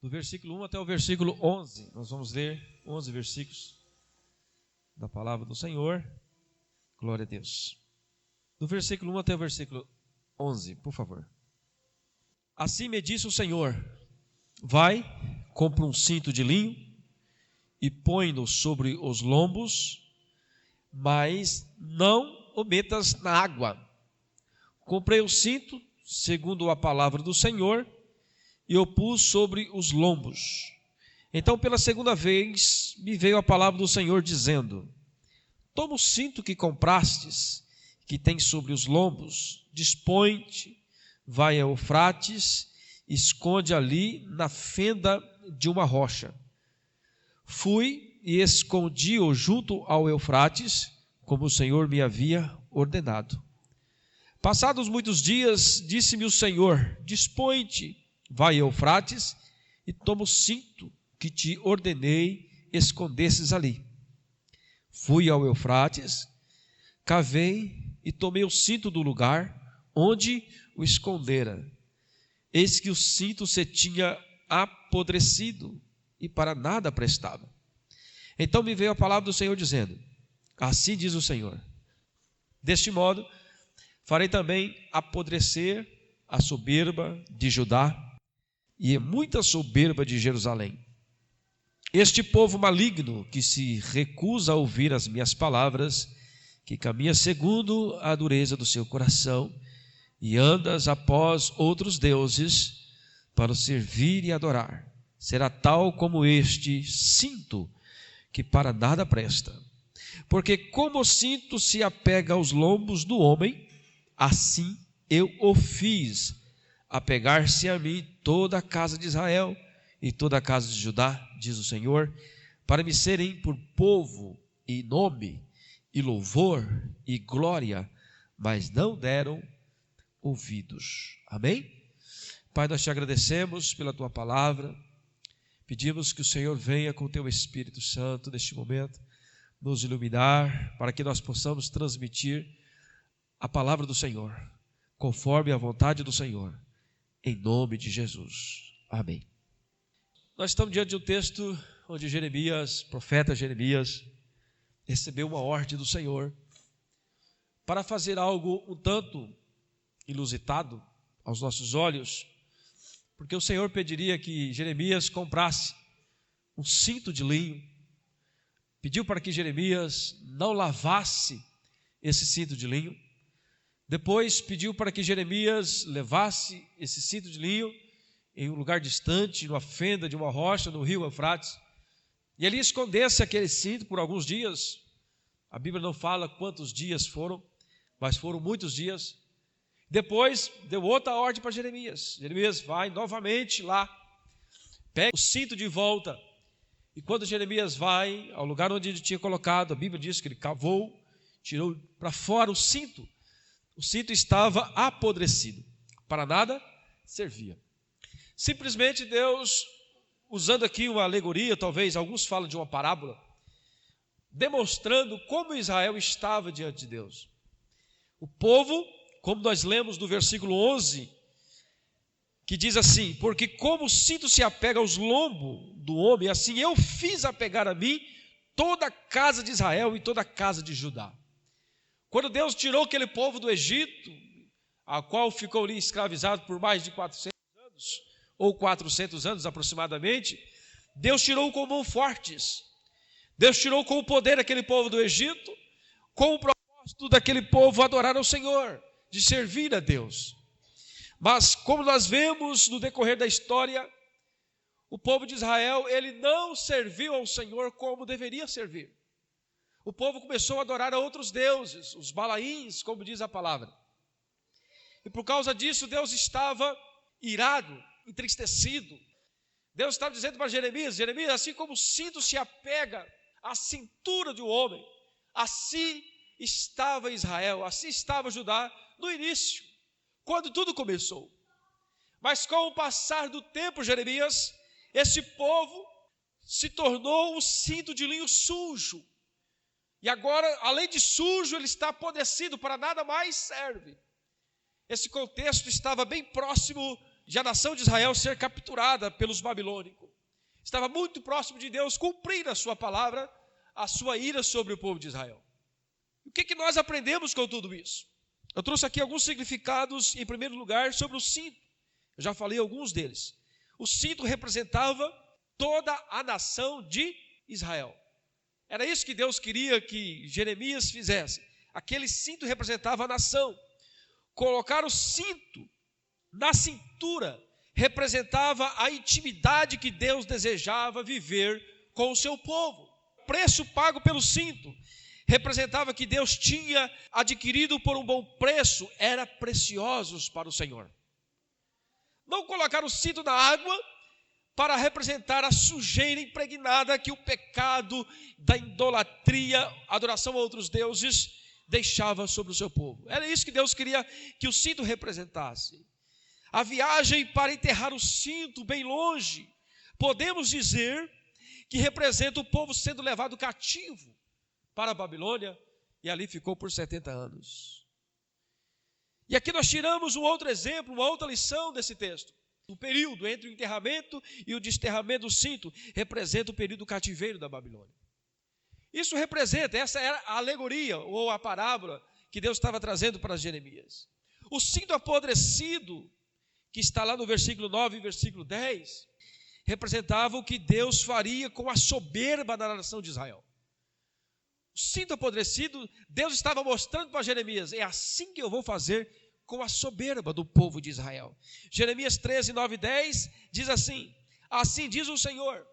do versículo 1 até o versículo 11. Nós vamos ler 11 versículos da palavra do Senhor. Glória a Deus. Do versículo 1 até o versículo 11, por favor. Assim me disse o Senhor: vai, compra um cinto de linho e põe-no sobre os lombos, mas não o metas na água. Comprei o cinto, segundo a palavra do Senhor, e o pus sobre os lombos. Então, pela segunda vez, me veio a palavra do Senhor, dizendo: toma o cinto que comprastes, que tem sobre os lombos, dispõe-te, vai a Eufrates, esconde ali na fenda de uma rocha. Fui e escondi-o junto ao Eufrates, como o Senhor me havia ordenado. Passados muitos dias, disse-me o Senhor: dispõe-te, vai a Eufrates e toma o cinto que te ordenei escondesses ali. Fui ao Eufrates, cavei e tomei o cinto do lugar onde o escondera. Eis que o cinto se tinha apodrecido e para nada prestava. Então me veio a palavra do Senhor dizendo: assim diz o Senhor, deste modo farei também apodrecer a soberba de Judá e muita soberba de Jerusalém. Este povo maligno que se recusa a ouvir as minhas palavras, que caminha segundo a dureza do seu coração e andas após outros deuses para o servir e adorar, será tal como este cinto que para nada presta. Porque como o cinto se apega aos lombos do homem, assim eu o fiz apegar-se a mim toda a casa de Israel e toda a casa de Judá, diz o Senhor, para me serem por povo e nome e louvor e glória, mas não deram ouvidos. Amém? Pai, nós te agradecemos pela tua palavra, pedimos que o Senhor venha com o teu Espírito Santo neste momento, nos iluminar, para que nós possamos transmitir a palavra do Senhor, conforme a vontade do Senhor, em nome de Jesus. Amém. Nós estamos diante de um texto onde Jeremias, profeta Jeremias, recebeu uma ordem do Senhor para fazer algo um tanto inusitado aos nossos olhos, porque o Senhor pediria que Jeremias comprasse um cinto de linho, pediu para que Jeremias não lavasse esse cinto de linho, depois pediu para que Jeremias levasse esse cinto de linho em um lugar distante, numa fenda de uma rocha no rio Eufrates, e ali escondesse aquele cinto por alguns dias. A Bíblia não fala quantos dias foram, mas foram muitos dias. Depois deu outra ordem para Jeremias: Jeremias, vai novamente lá, pega o cinto de volta. E quando Jeremias vai ao lugar onde ele tinha colocado, a Bíblia diz que ele cavou, tirou para fora o cinto estava apodrecido, para nada servia. Simplesmente Deus, usando aqui uma alegoria, talvez alguns falam de uma parábola, demonstrando como Israel estava diante de Deus. O povo, como nós lemos do versículo 11, que diz assim: porque como o cinto se apega aos lombos do homem, assim eu fiz apegar a mim toda a casa de Israel e toda a casa de Judá. Quando Deus tirou aquele povo do Egito, a qual ficou ali escravizado por mais de 400 anos, ou 400 anos aproximadamente, Deus tirou com mãos fortes, Deus tirou com o poder aquele povo do Egito, com o propósito daquele povo adorar ao Senhor, de servir a Deus. Mas como nós vemos no decorrer da história, o povo de Israel, ele não serviu ao Senhor como deveria servir. O povo começou a adorar a outros deuses, os Balaíns, como diz a palavra. E por causa disso, Deus estava irado, entristecido. Deus estava dizendo para Jeremias: Jeremias, assim como o cinto se apega à cintura de um homem, assim estava Israel, assim estava Judá no início, quando tudo começou. Mas com o passar do tempo, Jeremias, esse povo se tornou um cinto de linho sujo. E agora, além de sujo, ele está apodrecido, para nada mais serve. Esse contexto estava bem próximo de a nação de Israel ser capturada pelos babilônicos. Estava muito próximo de Deus cumprir a sua palavra, a sua ira sobre o povo de Israel. O que nós aprendemos com tudo isso? Eu trouxe aqui alguns significados, em primeiro lugar, sobre o cinto. Eu já falei alguns deles. O cinto representava toda a nação de Israel. Era isso que Deus queria que Jeremias fizesse. Aquele cinto representava a nação. Colocar o cinto na cintura representava a intimidade que Deus desejava viver com o seu povo. O preço pago pelo cinto representava que Deus tinha adquirido por um bom preço, era preciosos para o Senhor. Não colocar o cinto na água para representar a sujeira impregnada que o pecado da idolatria, adoração a outros deuses, deixava sobre o seu povo. Era isso que Deus queria que o cinto representasse. A viagem para enterrar o cinto bem longe, podemos dizer que representa o povo sendo levado cativo para a Babilônia, e ali ficou por 70 anos. E aqui nós tiramos um outro exemplo, uma outra lição desse texto. O período entre o enterramento e o desterramento do cinto representa o período do cativeiro da Babilônia. Isso representa, essa era a alegoria ou a parábola que Deus estava trazendo para Jeremias. O cinto apodrecido, que está lá no versículo 9 e versículo 10, representava o que Deus faria com a soberba da nação de Israel. O cinto apodrecido, Deus estava mostrando para Jeremias, é assim que eu vou fazer com a soberba do povo de Israel. Jeremias 13, 9 e 10 diz assim: assim diz o Senhor,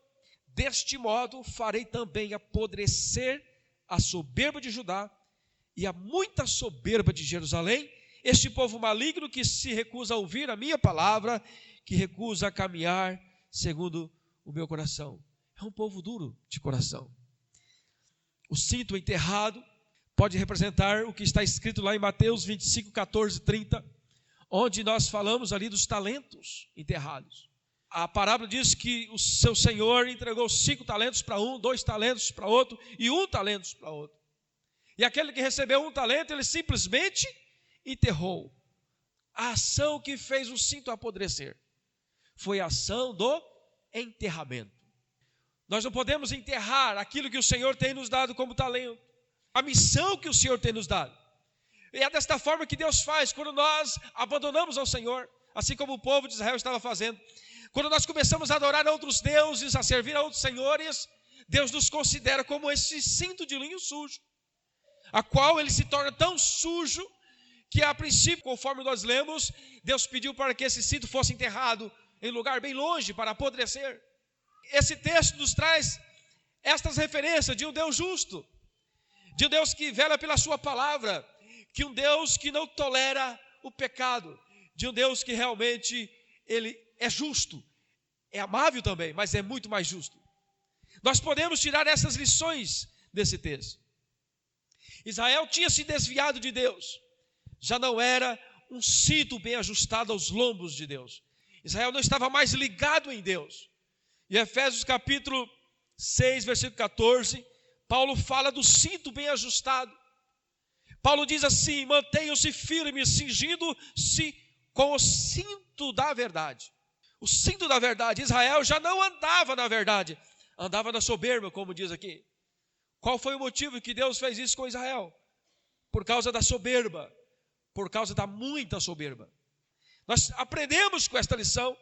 deste modo farei também apodrecer a soberba de Judá e a muita soberba de Jerusalém, este povo maligno que se recusa a ouvir a minha palavra, que recusa a caminhar segundo o meu coração. É um povo duro de coração. O cinto enterrado pode representar o que está escrito lá em Mateus 25, 14, 30, onde nós falamos ali dos talentos enterrados. A parábola diz que o seu senhor entregou 5 talentos para um, 2 talentos para outro e 1 talento para outro. E aquele que recebeu 1 talento, ele simplesmente enterrou. A ação que fez o cinto apodrecer foi a ação do enterramento. Nós não podemos enterrar aquilo que o Senhor tem nos dado como talento, a missão que o Senhor tem nos dado. E é desta forma que Deus faz quando nós abandonamos ao Senhor, assim como o povo de Israel estava fazendo. Quando nós começamos a adorar a outros deuses, a servir a outros senhores, Deus nos considera como esse cinto de linho sujo, a qual ele se torna tão sujo que a princípio, conforme nós lemos, Deus pediu para que esse cinto fosse enterrado em lugar bem longe para apodrecer. Esse texto nos traz estas referências de um Deus justo, de um Deus que vela pela sua palavra, de um Deus que não tolera o pecado, de um Deus que realmente ele é justo, é amável também, mas é muito mais justo. Nós podemos tirar essas lições desse texto. Israel tinha se desviado de Deus, já não era um cinto bem ajustado aos lombos de Deus. Israel não estava mais ligado em Deus. Em Efésios capítulo 6, versículo 14, Paulo fala do cinto bem ajustado. Paulo diz assim: mantenham-se firmes, cingindo-se com o cinto da verdade. O cinto da verdade. Israel já não andava na verdade, andava na soberba, como diz aqui. Qual foi o motivo que Deus fez isso com Israel? Por causa da soberba, por causa da muita soberba. Nós aprendemos com esta lição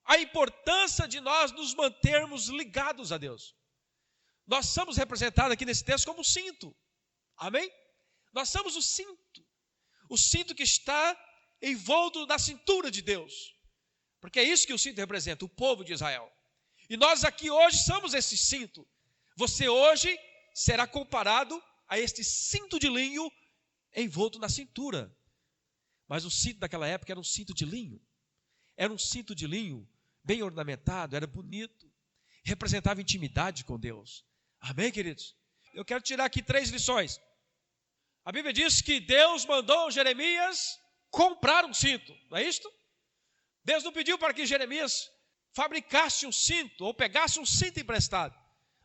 a importância de nós nos mantermos ligados a Deus. Nós somos representados aqui nesse texto como cinto. Amém? Nós somos o cinto que está envolto na cintura de Deus. Porque é isso que o cinto representa, o povo de Israel. E nós aqui hoje somos esse cinto. Você hoje será comparado a este cinto de linho envolto na cintura. Mas o cinto daquela época era um cinto de linho. Era um cinto de linho bem ornamentado, era bonito. Representava intimidade com Deus. Amém, queridos? Eu quero tirar aqui 3 lições. A Bíblia diz que Deus mandou Jeremias comprar um cinto, não é isto? Deus não pediu para que Jeremias fabricasse um cinto ou pegasse um cinto emprestado,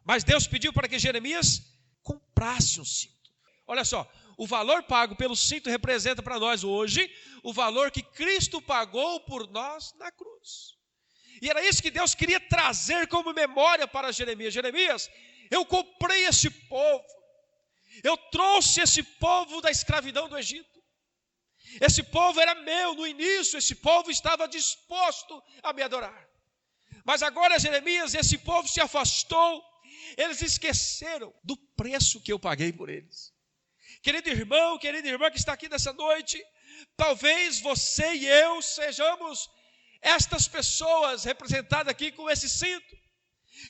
mas Deus pediu para que Jeremias comprasse um cinto. Olha só, o valor pago pelo cinto representa para nós hoje o valor que Cristo pagou por nós na cruz. Deus. E era isso que Deus queria trazer como memória para Jeremias. Jeremias, eu comprei esse povo. Eu trouxe esse povo da escravidão do Egito. Esse povo era meu no início, esse povo estava disposto a me adorar. Mas agora, Jeremias, esse povo se afastou, eles esqueceram do preço que eu paguei por eles. Querido irmão, querida irmã que está aqui nessa noite, talvez você e eu sejamos estas pessoas representadas aqui com esse cinto,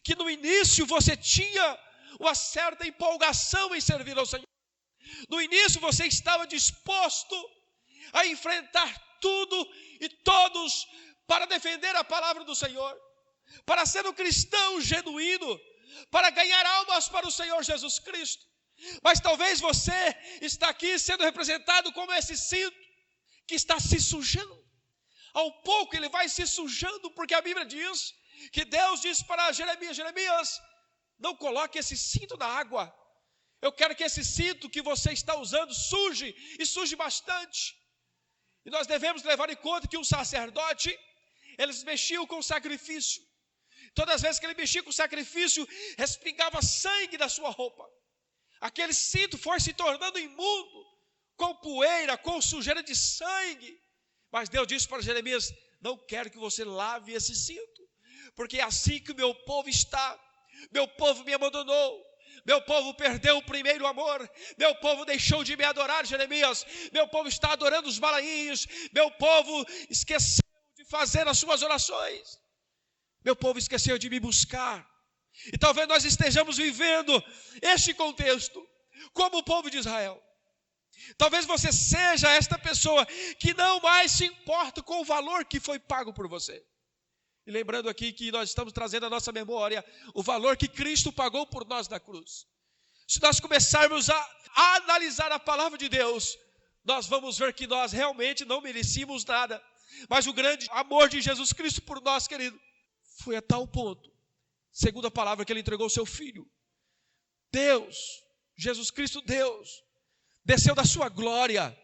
que no início você tinha uma certa empolgação em servir ao Senhor. No início você estava disposto a enfrentar tudo e todos para defender a palavra do Senhor, para ser um cristão genuíno, para ganhar almas para o Senhor Jesus Cristo. Mas talvez você está aqui sendo representado como esse cinto que está se sujando. Ao pouco ele vai se sujando, porque a Bíblia diz que Deus disse para Jeremias: Jeremias, não coloque esse cinto na água. Eu quero que esse cinto que você está usando suje, e suje bastante. E nós devemos levar em conta que um sacerdote, eles mexiam com sacrifício. Todas as vezes que ele mexia com sacrifício, respingava sangue da sua roupa. Aquele cinto foi se tornando imundo, com poeira, com sujeira de sangue. Mas Deus disse para Jeremias: não quero que você lave esse cinto, porque é assim que o meu povo está. Meu povo me abandonou, meu povo perdeu o primeiro amor, meu povo deixou de me adorar, Jeremias. Meu povo está adorando os balaíns, meu povo esqueceu de fazer as suas orações, meu povo esqueceu de me buscar. E talvez nós estejamos vivendo este contexto como o povo de Israel. Talvez você seja esta pessoa que não mais se importa com o valor que foi pago por você. E lembrando aqui que nós estamos trazendo à nossa memória o valor que Cristo pagou por nós na cruz. Se nós começarmos a analisar a palavra de Deus, nós vamos ver que nós realmente não merecíamos nada. Mas o grande amor de Jesus Cristo por nós, querido, foi a tal ponto, segundo a palavra, que Ele entregou o seu Filho. Deus, Jesus Cristo Deus, desceu da sua glória,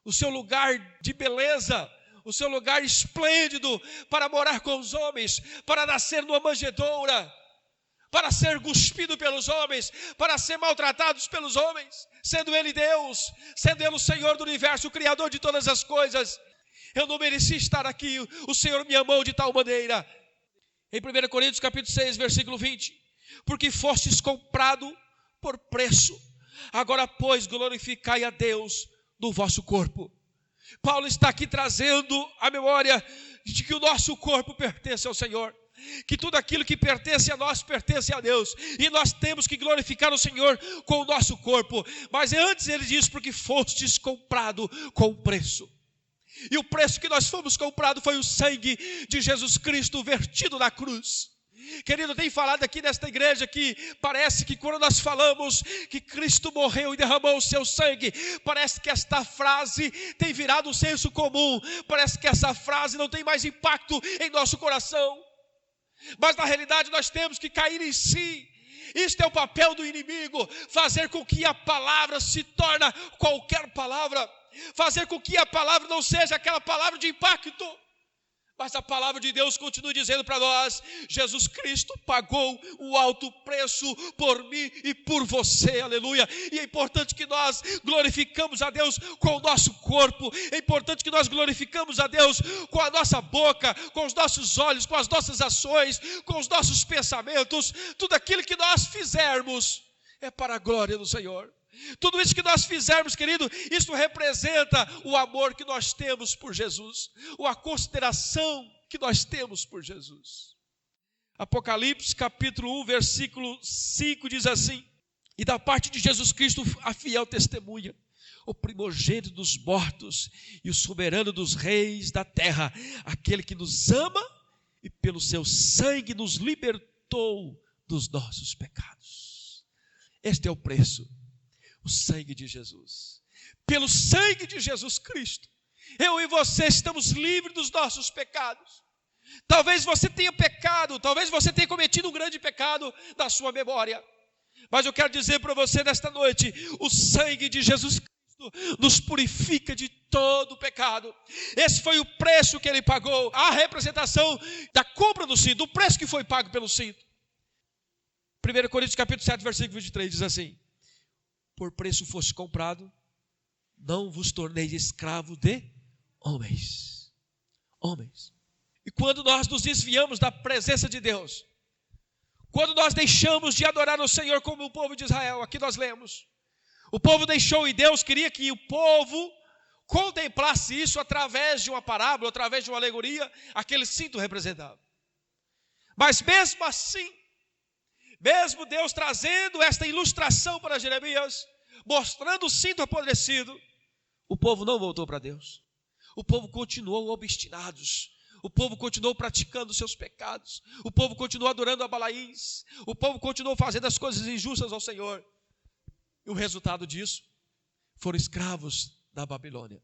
o seu lugar de beleza, o seu lugar esplêndido, para morar com os homens, para nascer numa manjedoura, para ser cuspido pelos homens, para ser maltratado pelos homens, sendo Ele Deus, sendo Ele o Senhor do universo, o Criador de todas as coisas. Eu não mereci estar aqui, o Senhor me amou de tal maneira. Em 1 Coríntios capítulo 6, versículo 20, porque fostes comprado por preço, agora pois glorificai a Deus no vosso corpo. Paulo está aqui trazendo a memória de que o nosso corpo pertence ao Senhor, que tudo aquilo que pertence a nós pertence a Deus, e nós temos que glorificar o Senhor com o nosso corpo. Mas antes ele diz: porque fostes comprado com preço. E o preço que nós fomos comprados foi o sangue de Jesus Cristo vertido na cruz. Querido, tem falado aqui nesta igreja que parece que quando nós falamos que Cristo morreu e derramou o seu sangue, parece que esta frase tem virado um senso comum, parece que essa frase não tem mais impacto em nosso coração. Mas na realidade nós temos que cair em si. Isto é o papel do inimigo, fazer com que a palavra se torne qualquer palavra, fazer com que a palavra não seja aquela palavra de impacto. Mas a palavra de Deus continua dizendo para nós: Jesus Cristo pagou o alto preço por mim e por você, aleluia. E é importante que nós glorificamos a Deus com o nosso corpo, é importante que nós glorificamos a Deus com a nossa boca, com os nossos olhos, com as nossas ações, com os nossos pensamentos. Tudo aquilo que nós fizermos é para a glória do Senhor. Tudo isso que nós fizermos, querido, isso representa o amor que nós temos por Jesus, a consideração que nós temos por Jesus. Apocalipse capítulo 1, versículo 5 diz assim: e da parte de Jesus Cristo a fiel testemunha, o primogênito dos mortos e o soberano dos reis da terra, aquele que nos ama e pelo seu sangue nos libertou dos nossos pecados. Este é o preço. O sangue de Jesus. Pelo sangue de Jesus Cristo, eu e você estamos livres dos nossos pecados. Talvez você tenha pecado, talvez você tenha cometido um grande pecado na sua memória. Mas eu quero dizer para você nesta noite: o sangue de Jesus Cristo nos purifica de todo o pecado. Esse foi o preço que ele pagou, a representação da compra do cinto, o preço que foi pago pelo cinto. 1 Coríntios capítulo 7, versículo 23 diz assim: por preço foste comprado, não vos torneis escravo de homens. E quando nós nos desviamos da presença de Deus, quando nós deixamos de adorar o Senhor como o povo de Israel, aqui nós lemos, o povo deixou e Deus queria que o povo contemplasse isso através de uma parábola, através de uma alegoria, aquele cinto representava. Mas mesmo assim, mesmo Deus trazendo esta ilustração para Jeremias, mostrando o cinto apodrecido, o povo não voltou para Deus. O povo continuou obstinados. O povo continuou praticando seus pecados. O povo continuou adorando a Balaíns. O povo continuou fazendo as coisas injustas ao Senhor. E o resultado disso, foram escravos da Babilônia.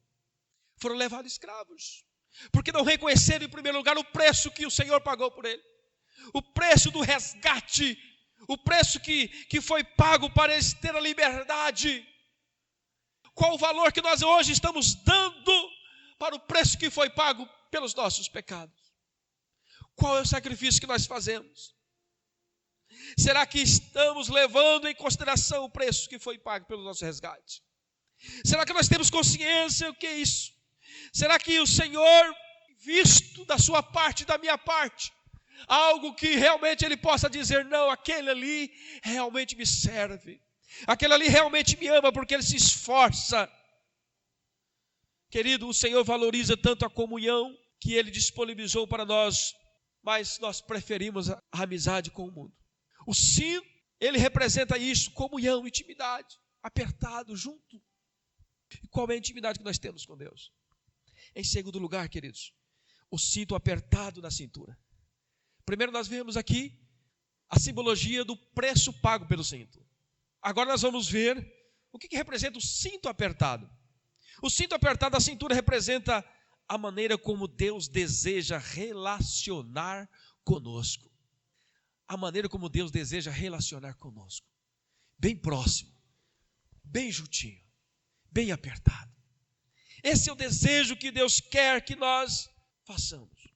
Foram levados escravos. Porque não reconheceram em primeiro lugar o preço que o Senhor pagou por ele. O preço do resgate. O preço que foi pago para eles terem a liberdade. Qual o valor que nós hoje estamos dando para o preço que foi pago pelos nossos pecados? Qual é o sacrifício que nós fazemos? Será que estamos levando em consideração o preço que foi pago pelo nosso resgate? Será que nós temos consciência? O que é isso? Será que o Senhor, visto da sua parte e da minha parte, algo que realmente Ele possa dizer, não, aquele ali realmente me serve, aquele ali realmente me ama porque ele se esforça. Querido, o Senhor valoriza tanto a comunhão que Ele disponibilizou para nós, mas nós preferimos a amizade com o mundo. O cinto, ele representa isso, comunhão, intimidade, apertado, junto. E qual é a intimidade que nós temos com Deus? Em segundo lugar, queridos, o cinto apertado na cintura. Primeiro nós vemos aqui a simbologia do preço pago pelo cinto. Agora nós vamos ver o que representa o cinto apertado. O cinto apertado da cintura representa a maneira como Deus deseja relacionar conosco. A maneira como Deus deseja relacionar conosco. Bem próximo, bem juntinho, bem apertado. Esse é o desejo que Deus quer que nós façamos.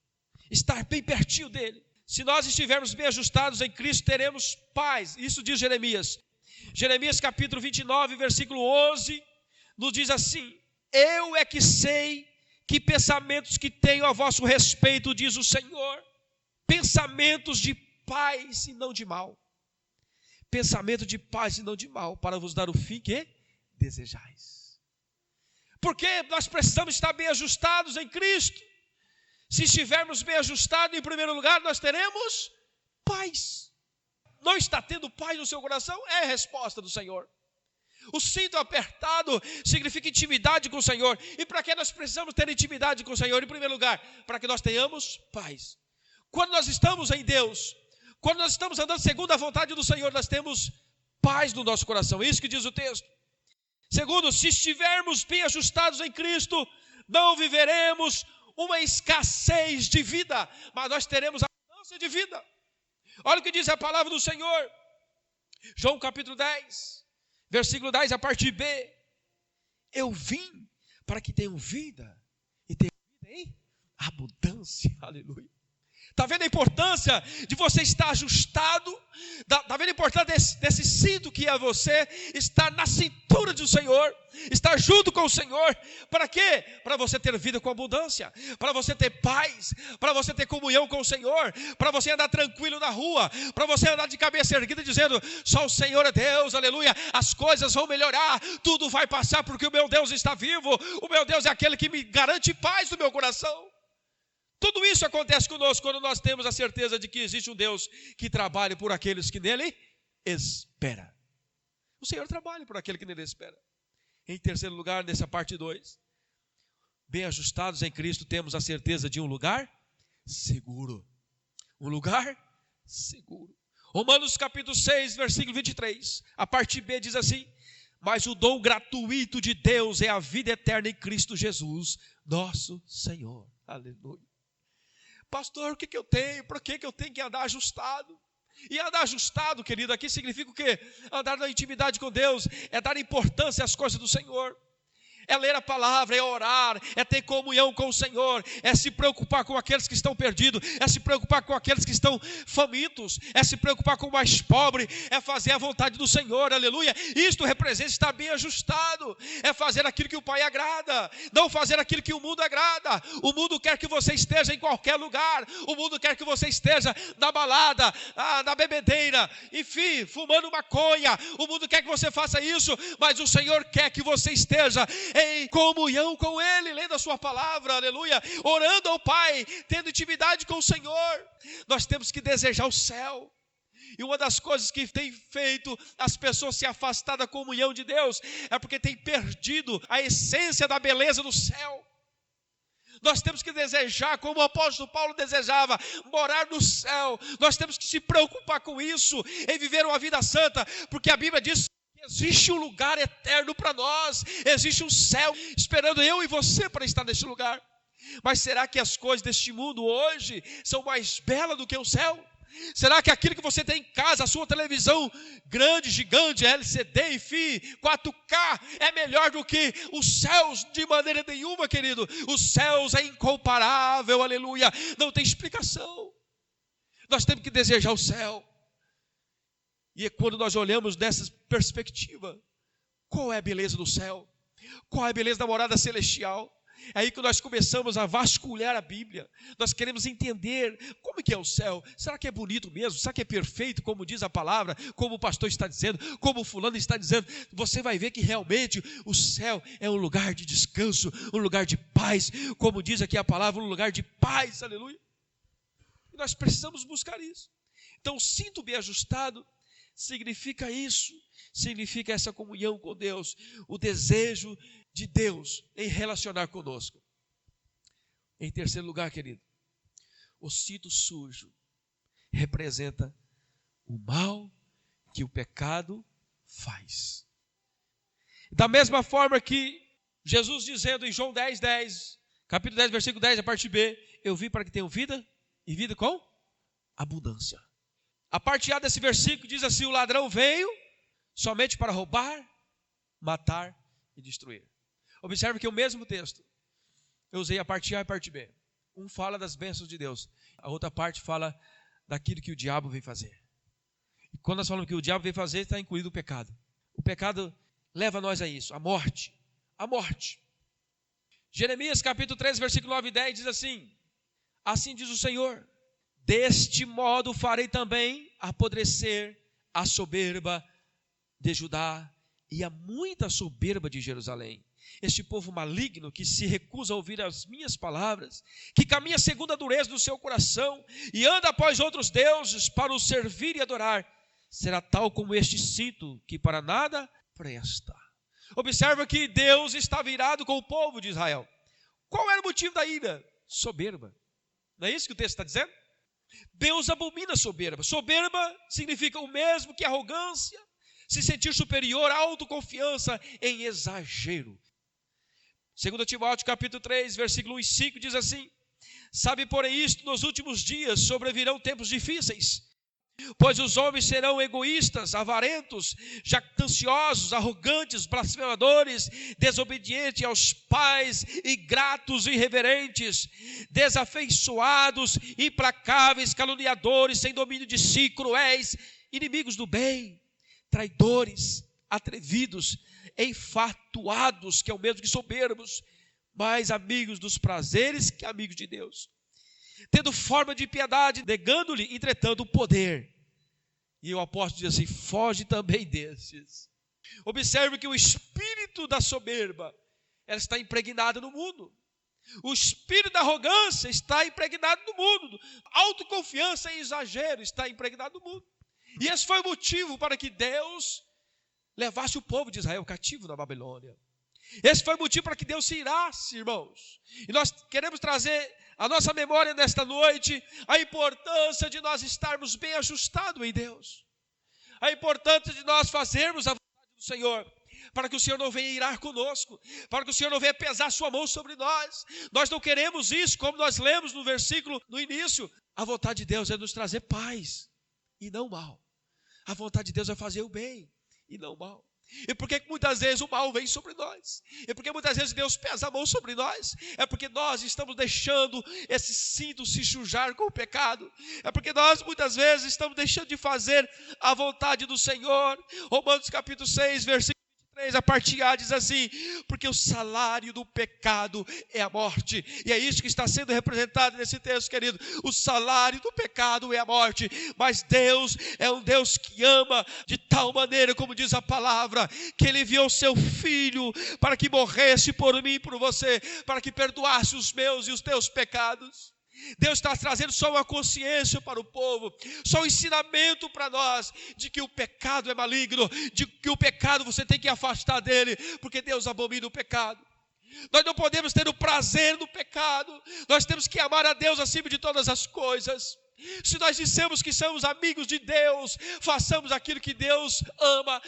Estar bem pertinho dEle. Se nós estivermos bem ajustados em Cristo, teremos paz. Isso diz Jeremias. Jeremias capítulo 29, versículo 11, nos diz assim: eu é que sei que pensamentos que tenho a vosso respeito, diz o Senhor, pensamentos de paz e não de mal. Pensamento de paz e não de mal, para vos dar o fim que desejais. Porque nós precisamos estar bem ajustados em Cristo. Se estivermos bem ajustados, em primeiro lugar, nós teremos paz. Não está tendo paz no seu coração? É a resposta do Senhor. O cinto apertado significa intimidade com o Senhor. E para que nós precisamos ter intimidade com o Senhor? Em primeiro lugar, para que nós tenhamos paz. Quando nós estamos em Deus, quando nós estamos andando segundo a vontade do Senhor, nós temos paz no nosso coração. É isso que diz o texto. Segundo, se estivermos bem ajustados em Cristo, não viveremos uma escassez de vida, mas nós teremos abundância de vida. Olha o que diz a palavra do Senhor. João capítulo 10, versículo 10, a parte B. Eu vim para que tenham vida, e tenham vida em abundância. Aleluia. Está vendo a importância de você estar ajustado? Está vendo a importância desse cinto que é você? Estar na cintura do Senhor, estar junto com o Senhor. Para quê? Para você ter vida com abundância, para você ter paz, para você ter comunhão com o Senhor, para você andar tranquilo na rua, para você andar de cabeça erguida dizendo, só o Senhor é Deus, aleluia. As coisas vão melhorar, tudo vai passar porque o meu Deus está vivo. O meu Deus é aquele que me garante paz no meu coração. Tudo isso acontece conosco quando nós temos a certeza de que existe um Deus que trabalha por aqueles que nele esperam. O Senhor trabalha por aquele que nele espera. Em terceiro lugar, nessa parte 2, bem ajustados em Cristo, temos a certeza de um lugar seguro. Um lugar seguro. Romanos capítulo 6, versículo 23, a parte B diz assim: mas o dom gratuito de Deus é a vida eterna em Cristo Jesus, nosso Senhor. Aleluia. Pastor, o que eu tenho? Por que eu tenho que andar ajustado? E andar ajustado, querido, aqui significa o quê? Andar na intimidade com Deus, é dar importância às coisas do Senhor. É ler a palavra, é orar, é ter comunhão com o Senhor, é se preocupar com aqueles que estão perdidos, é se preocupar com aqueles que estão famintos, é se preocupar com o mais pobre, é fazer a vontade do Senhor, aleluia. Isto representa estar bem ajustado, é fazer aquilo que o Pai agrada, não fazer aquilo que o mundo agrada. O mundo quer que você esteja em qualquer lugar, o mundo quer que você esteja na balada, na bebedeira, enfim, fumando maconha. O mundo quer que você faça isso, mas o Senhor quer que você esteja em comunhão com Ele, lendo a sua palavra, aleluia, orando ao Pai, tendo intimidade com o Senhor. Nós temos que desejar o céu. E uma das coisas que tem feito as pessoas se afastar da comunhão de Deus é porque tem perdido a essência da beleza do céu. Nós temos que desejar, como o apóstolo Paulo desejava, morar no céu. Nós temos que se preocupar com isso, em viver uma vida santa, porque a Bíblia diz: existe um lugar eterno para nós, existe um céu esperando eu e você para estar nesse lugar. Mas será que as coisas deste mundo hoje são mais belas do que o céu? Será que aquilo que você tem em casa, a sua televisão grande, gigante, LCD, enfim, 4K, é melhor do que os céus? De maneira nenhuma, querido. Os céus é incomparável, aleluia, não tem explicação. Nós temos que desejar o céu. E é quando nós olhamos dessa perspectiva, qual é a beleza do céu? Qual é a beleza da morada celestial? É aí que nós começamos a vasculhar a Bíblia. Nós queremos entender como que é o céu. Será que é bonito mesmo? Será que é perfeito, como diz a palavra? Como o pastor está dizendo? Como o fulano está dizendo? Você vai ver que realmente o céu é um lugar de descanso, um lugar de paz. Como diz aqui a palavra, um lugar de paz, aleluia. E nós precisamos buscar isso. Então, sinto bem ajustado significa isso, significa essa comunhão com Deus, o desejo de Deus em relacionar conosco. Em terceiro lugar, querido, o cinto sujo representa o mal que o pecado faz. Da mesma forma que Jesus dizendo em João 10, capítulo 10, versículo 10, a parte B, eu vim para que tenham vida e vida com abundância. A parte A desse versículo diz assim: o ladrão veio somente para roubar, matar e destruir. Observe que o mesmo texto, eu usei a parte A e a parte B. Um fala das bênçãos de Deus, a outra parte fala daquilo que o diabo vem fazer. E quando nós falamos que o diabo vem fazer, está incluído o pecado. O pecado leva nós a isso, a morte. A morte. Jeremias capítulo 3, versículo 9 e 10 diz assim: assim diz o Senhor, deste modo farei também apodrecer a soberba de Judá e a muita soberba de Jerusalém. Este povo maligno que se recusa a ouvir as minhas palavras, que caminha segundo a dureza do seu coração e anda após outros deuses para os servir e adorar, será tal como este cinto que para nada presta. Observa que Deus estava irado com o povo de Israel. Qual era o motivo da ira? Soberba. Não é isso que o texto está dizendo? Deus abomina soberba. Soberba significa o mesmo que arrogância, se sentir superior, autoconfiança em exagero. 2 Timóteo capítulo 3, versículo 1 e 5 diz assim: sabe, porém, isto, nos últimos dias sobrevirão tempos difíceis, pois os homens serão egoístas, avarentos, jactanciosos, arrogantes, blasfemadores, desobedientes aos pais, ingratos, irreverentes, desafeiçoados, implacáveis, caluniadores, sem domínio de si, cruéis, inimigos do bem, traidores, atrevidos, enfatuados, que é o mesmo que soberbos, mais amigos dos prazeres que amigos de Deus, tendo forma de piedade, negando-lhe, entretanto, o poder. E o apóstolo diz assim: foge também desses. Observe que o espírito da soberba, ela está impregnada no mundo. O espírito da arrogância está impregnado no mundo. Autoconfiança e exagero está impregnado no mundo. E esse foi o motivo para que Deus levasse o povo de Israel cativo na Babilônia. Esse foi o motivo para que Deus se irasse, irmãos. E nós queremos trazer à nossa memória nesta noite a importância de nós estarmos bem ajustados em Deus. A importância de nós fazermos a vontade do Senhor, para que o Senhor não venha irar conosco, para que o Senhor não venha pesar sua mão sobre nós. Nós não queremos isso, como nós lemos no versículo no início. A vontade de Deus é nos trazer paz e não mal. A vontade de Deus é fazer o bem e não mal. E por que muitas vezes o mal vem sobre nós? E por que muitas vezes Deus pesa a mão sobre nós? É porque nós estamos deixando esse cinto se sujar com o pecado. É porque nós muitas vezes estamos deixando de fazer a vontade do Senhor. Romanos capítulo 6, versículo 3, a parte A diz assim: porque o salário do pecado é a morte. E é isso que está sendo representado nesse texto, querido. O salário do pecado é a morte. Mas Deus é um Deus que ama de tal maneira, como diz a palavra, que Ele enviou o seu Filho para que morresse por mim e por você, para que perdoasse os meus e os teus pecados. Deus está trazendo só uma consciência para o povo, só um ensinamento para nós, de que o pecado é maligno, de que o pecado você tem que afastar dele, porque Deus abomina o pecado. Nós não podemos ter o prazer do pecado, nós temos que amar a Deus acima de todas as coisas. Se nós dissemos que somos amigos de Deus, façamos aquilo que Deus ama,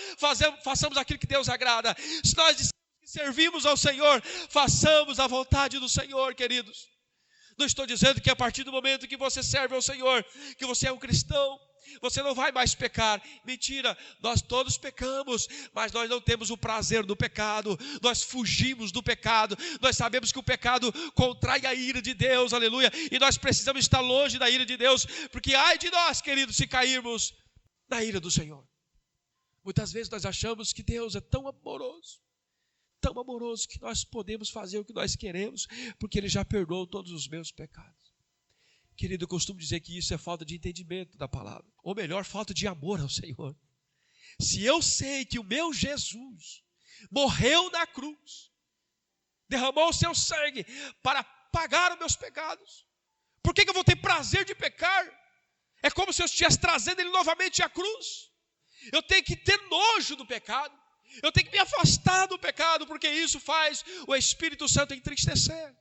façamos aquilo que Deus agrada. Se nós dissemos que servimos ao Senhor, façamos a vontade do Senhor, queridos. Não estou dizendo que a partir do momento que você serve ao Senhor, que você é um cristão, você não vai mais pecar. Mentira, nós todos pecamos, mas nós não temos o prazer do pecado, nós fugimos do pecado, nós sabemos que o pecado contrai a ira de Deus, aleluia, e nós precisamos estar longe da ira de Deus, porque ai de nós, queridos, se cairmos na ira do Senhor. Muitas vezes nós achamos que Deus é tão amoroso que nós podemos fazer o que nós queremos, porque Ele já perdoou todos os meus pecados. Querido, eu costumo dizer que isso é falta de entendimento da palavra, ou melhor, falta de amor ao Senhor. Se eu sei que o meu Jesus morreu na cruz, derramou o seu sangue para pagar os meus pecados, por que eu vou ter prazer de pecar? É como se eu estivesse trazendo Ele novamente à cruz. Eu tenho que ter nojo do pecado. Eu tenho que me afastar do pecado, porque isso faz o Espírito Santo entristecer.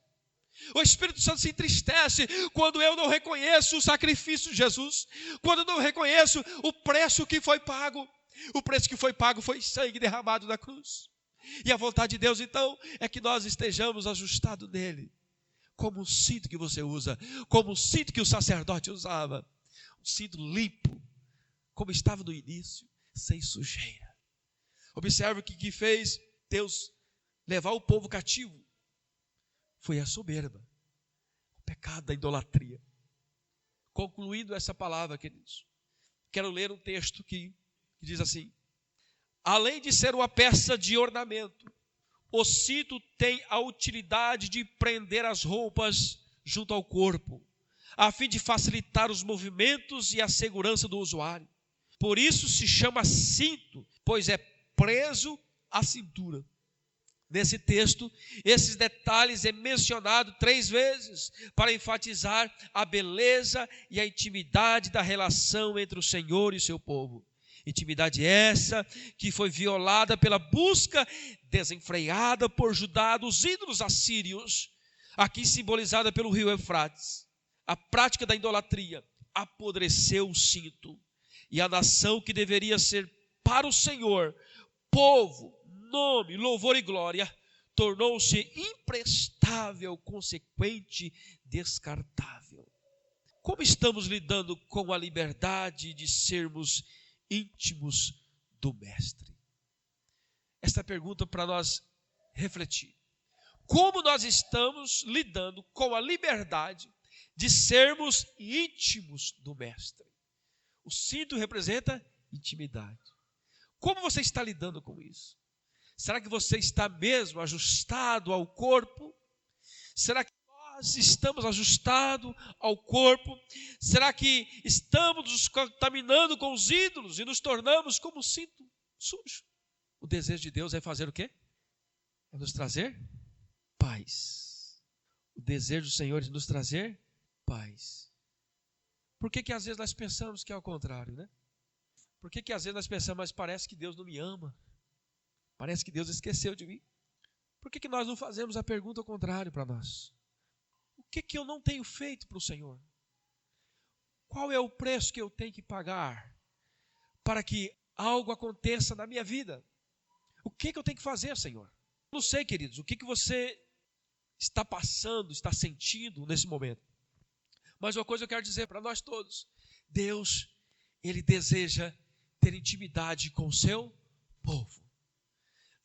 O Espírito Santo se entristece quando eu não reconheço o sacrifício de Jesus, quando eu não reconheço o preço que foi pago. O preço que foi pago foi sangue derramado na cruz. E a vontade de Deus, então, é que nós estejamos ajustados nele, como um cinto que você usa, como um cinto que o sacerdote usava, um cinto limpo, como estava no início, sem sujeira. Observe o que fez Deus levar o povo cativo. Foi a soberba, o pecado da idolatria. Concluindo essa palavra, queridos, quero ler um texto que diz assim: além de ser uma peça de ornamento, o cinto tem a utilidade de prender as roupas junto ao corpo, a fim de facilitar os movimentos e a segurança do usuário. Por isso se chama cinto, pois é preso à cintura. Nesse texto, esses detalhes é mencionado 3 vezes para enfatizar a beleza e a intimidade da relação entre o Senhor e o seu povo. Intimidade essa que foi violada pela busca desenfreada por Judá dos ídolos assírios, aqui simbolizada pelo rio Eufrates. A prática da idolatria apodreceu o cinto, e a nação que deveria ser para o Senhor povo, nome, louvor e glória, tornou-se imprestável, consequente, descartável. Como estamos lidando com a liberdade de sermos íntimos do Mestre? Esta pergunta para nós refletir. Como nós estamos lidando com a liberdade de sermos íntimos do Mestre? O cinto representa intimidade. Como você está lidando com isso? Será que você está mesmo ajustado ao corpo? Será que nós estamos ajustados ao corpo? Será que estamos nos contaminando com os ídolos e nos tornamos como um cinto sujo? O desejo de Deus é fazer o quê? É nos trazer paz. O desejo do Senhor é nos trazer paz. Por que às vezes nós pensamos que é ao contrário, né? Por que às vezes nós pensamos, mas parece que Deus não me ama? Parece que Deus esqueceu de mim. Por que nós não fazemos a pergunta ao contrário para nós? O que eu não tenho feito para o Senhor? Qual é o preço que eu tenho que pagar para que algo aconteça na minha vida? O que eu tenho que fazer, Senhor? Não sei, queridos, o que você está passando, está sentindo nesse momento. Mas uma coisa eu quero dizer para nós todos. Deus, Ele deseja ter intimidade com o seu povo.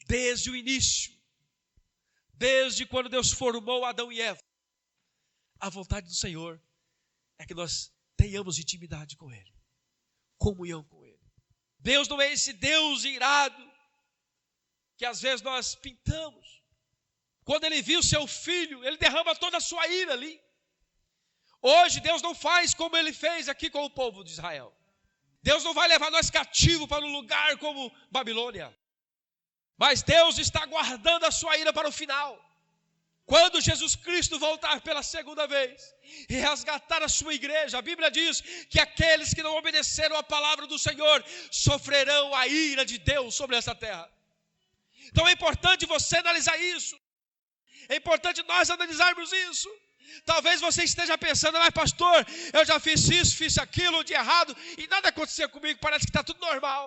desde o início, desde quando Deus formou Adão e Eva, a vontade do Senhor é que nós tenhamos intimidade com Ele, comunhão com Ele. Deus não é esse Deus irado que às vezes nós pintamos. Quando Ele viu seu filho, Ele derrama toda a sua ira ali. Hoje Deus não faz como Ele fez aqui com o povo de Israel. Deus não vai levar nós cativos para um lugar como Babilônia. Mas Deus está guardando a sua ira para o final. Quando Jesus Cristo voltar pela segunda vez e resgatar a sua igreja, a Bíblia diz que aqueles que não obedeceram a palavra do Senhor sofrerão a ira de Deus sobre essa terra. Então é importante você analisar isso. É importante nós analisarmos isso. Talvez você esteja pensando, mas pastor, eu já fiz isso, fiz aquilo de errado e nada aconteceu comigo, parece que está tudo normal.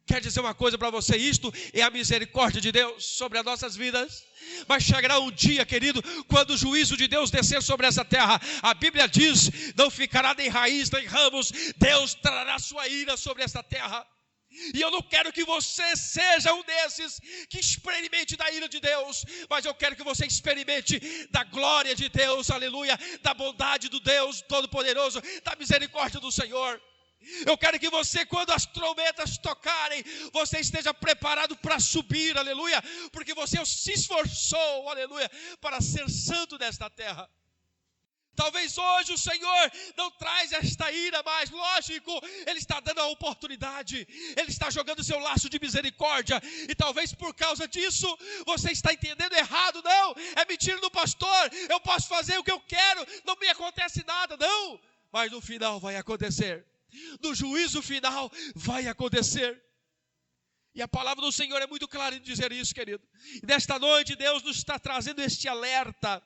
Quer dizer uma coisa para você, isto é a misericórdia de Deus sobre as nossas vidas. Mas chegará um dia, querido, quando o juízo de Deus descer sobre essa terra, a Bíblia diz, não ficará nem raiz nem ramos, Deus trará sua ira sobre essa terra. E eu não quero que você seja um desses que experimente da ira de Deus, mas eu quero que você experimente da glória de Deus, aleluia, da bondade do Deus Todo-Poderoso, da misericórdia do Senhor. Eu quero que você, quando as trombetas tocarem, você esteja preparado para subir, aleluia, porque você se esforçou, aleluia, para ser santo nesta terra. Talvez hoje o Senhor não traz esta ira mais, lógico, Ele está dando a oportunidade, Ele está jogando o seu laço de misericórdia, e talvez por causa disso, você está entendendo errado, não, é mentira do pastor, eu posso fazer o que eu quero, não me acontece nada, não, mas no final vai acontecer, no juízo final vai acontecer, e a palavra do Senhor é muito clara em dizer isso, querido, e nesta noite Deus nos está trazendo este alerta.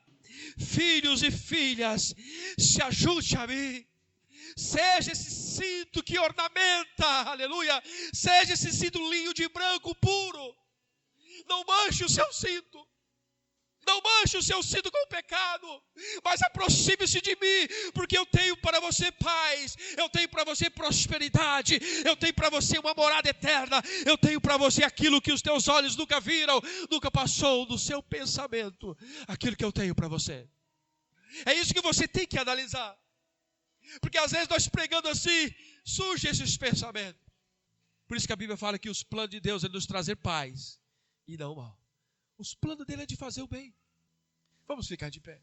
Filhos e filhas, se ajude a mim. Seja esse cinto que ornamenta, aleluia. Seja esse cinto linho de branco puro. Não manche o seu cinto. Não manche o seu cinto com o pecado. Mas aproxime-se de mim, porque eu tenho para você paz. Eu tenho para você prosperidade. Eu tenho para você uma morada eterna. Eu tenho para você aquilo que os teus olhos nunca viram, nunca passou no seu pensamento. Aquilo que eu tenho para você. É isso que você tem que analisar. Porque às vezes nós pregando assim, surgem esses pensamentos. Por isso que a Bíblia fala que os planos de Deus é nos trazer paz e não mal. Os planos dele é de fazer o bem. Vamos ficar de pé.